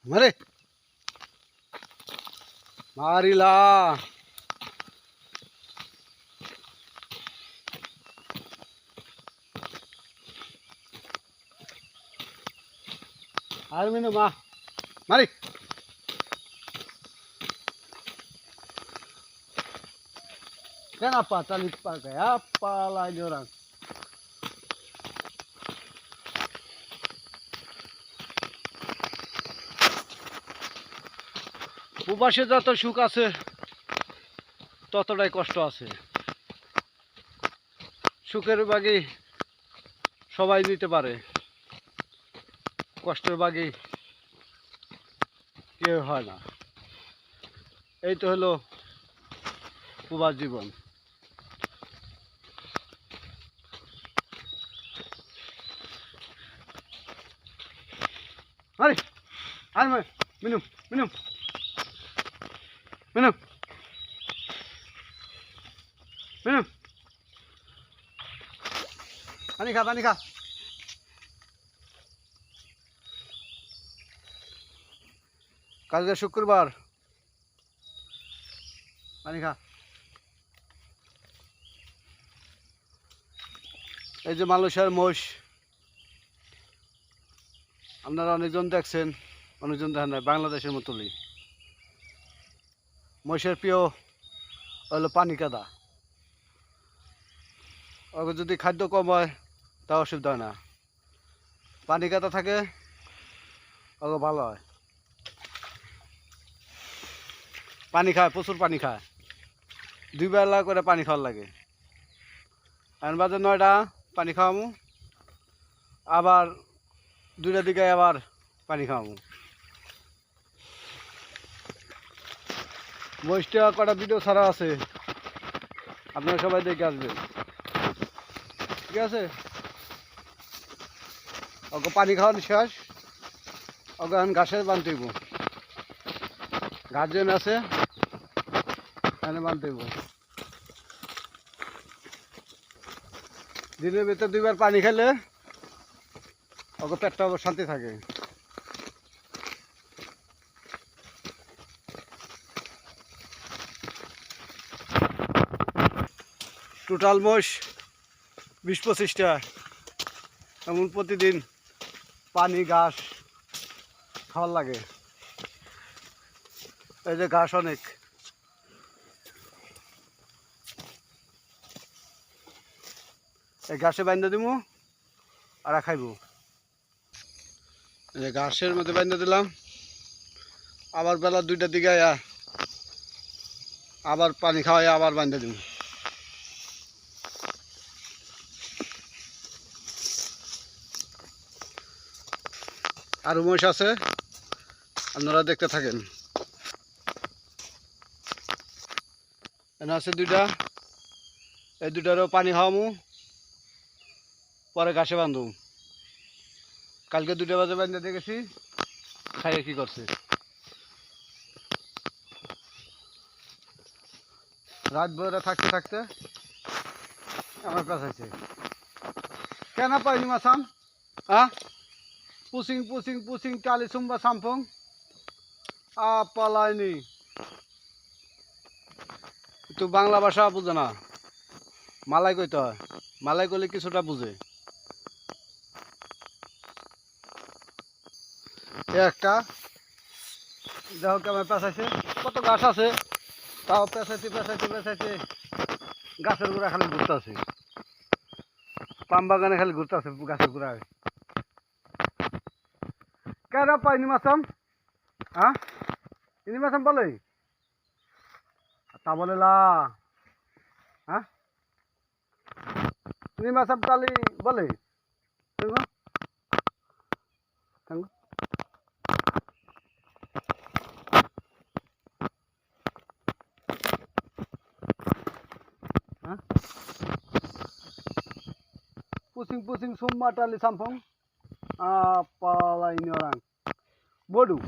Mari, marilah. Ayo minum ah, mari. Kenapa tali pakai apa lagi orang? প্রবাসে যত সুখ আছে ততটাই কষ্ট আছে। সুখের ভাগই সবাই নিতে পারে, কষ্টের ভাগই কেউ হয় না। এই তো হলো প্রবাস জীবন। আরে আরে মিনুম মিনুম মিনুম মিনুম পানি খা পানি খা। কালকে শুক্রবার, পানি খা। এই যে মালয়েশিয়ার মোষ, আপনারা অনেকজন দেখছেন, অনেকজন দেখেন না, বাংলাদেশের মতোই। মহিষের প্রিয় হলো পানি কাদা। ওকে যদি খাদ্য কম হয় তা অসুবিধা হয় না, পানি কাদা থাকে ওকে ভালো হয়। পানি খায়, প্রচুর পানি খায়, 2 বেলা করে পানি খাওয়ার লাগে। এখন বাজে 9টা, পানি খাওয়ামু, আবার 2টার দিকে আবার পানি খাওয়ামু। মহিষটা কটা ভিডিও ছাড়া আছে, আপনারা সবাই দেখে আসবেন, ঠিক আছে? ওকে পানি খাওয়ানো শেষ, ওকে এখন ঘাসে বানতে হইব। গার্জেন আছে, এখানে বানতে হইব। দিনের ভিতরে 2 বার পানি খেলে ওকে পেটটা শান্তি থাকে। টোটাল মোষ 20-25টা, এমন প্রতিদিন পানি ঘাস খাওয়ার লাগে। এই যে ঘাস অনেক, এই ঘাসে বাইন্দা দিব আর খাইব। এই যে ঘাসের মধ্যে বাইন্দা দিলাম, আবার বেলা 2টার দিকে আবার পানি খাওয়াই আবার বাইন্দা দিব। আর মোষ আছে, আপনারা দেখতে থাকেন। এখানে আছে 2টা, এই 2টারও পানি খাওয়ামু, পরে ঘাসে বাঁধব। কালকে 2টা বাজে বাঁধতে দেখেছি, খাইয়ে কি করছে। রাত ভরে থাকতে থাকতে আমার পেঁচাইছে। কেন পাইনি মাসাম? হ্যাঁ, পুসিং পুসিং পুসিং টালি সুম্বা সামফং পালাইনি। তো বাংলা ভাষা বুঝে না, মালাই কইতে হয়, মালাই কইলে কিছুটা বুঝে। একটা দেখো কেমন পেঁচাইছে, কত গাছ আছে তাও পেঁচাইতে পেঁচাইতে পেঁচাইতে গাছের গোড়া খালি ঘুরতে আছে, পাম বাগানে খালি ঘুরতে আছে গাছের গোড়ায়। কেন পাইনি মাসাম? হ্যাঁ, ইনি মাসাম বলে তা বলে লা। হ্যাঁ, ইনি মাসাম তালি বলে pusing pusing summa tali sampong apa lain orang bodoh.